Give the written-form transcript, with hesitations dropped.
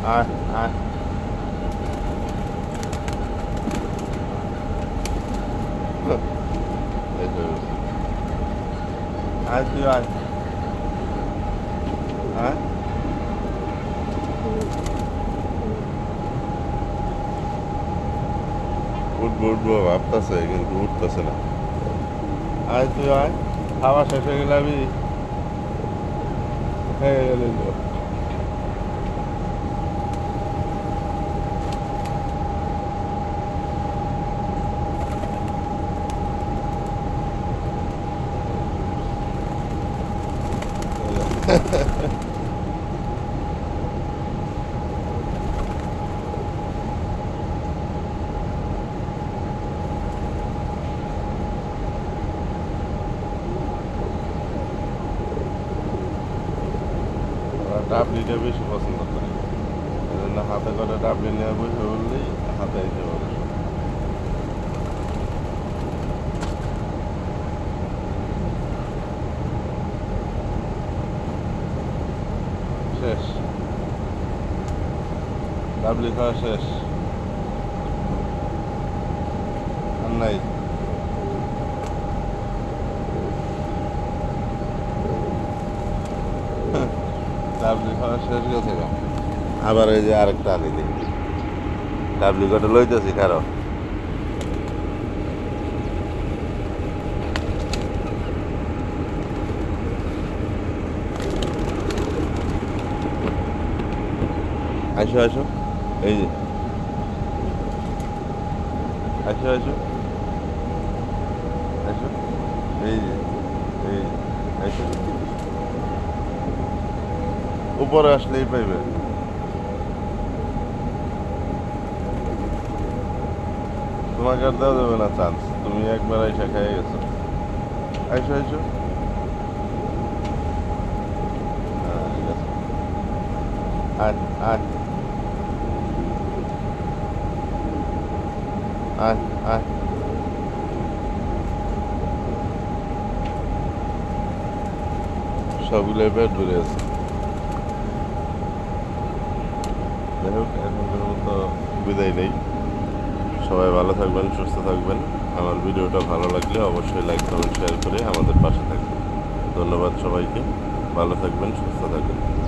আয় আয় এই তো আয় তুই আয় আয় উঠবো উঠবো ভাবতেছে কিন্তু উঠতেছে না আয় তুই আয় খাওয়া শেষ হয়ে গেলে আমি হয়ে গেল ডাবলিটা বেশি পছন্দ করি এই জন্য হাতে করে ডাবলি নিয়ে বসে বললেই হাতে দিতে পারে শেষ ডাবলি খাওয়া শেষ আর নাই ডাবলি খাওয়া শেষ গেছে গা আবার এই যে আরেকটা আনি দিই ডাবলি কটা লইতেছি কারো আসো আসো এই যে আসো আসো আসো এই যে এই আসো উপরে আসলেই পাইবে তোমাকে আর দেওয়া যাবে না চান্স তুমি একবার আইসা খেয়ে গেছো আইসো আইসো ঠিক আছে আয় আয় আয় আয় সবগুলো পেট ভরে আছে যাই হোক এখনকার মতো বিদায় নেই সবাই ভালো থাকবেন সুস্থ থাকবেন আমার ভিডিওটা ভালো লাগলে অবশ্যই লাইক কমেন্ট শেয়ার করে আমাদের পাশে থাকবেন ধন্যবাদ সবাইকে ভালো থাকবেন সুস্থ থাকবেন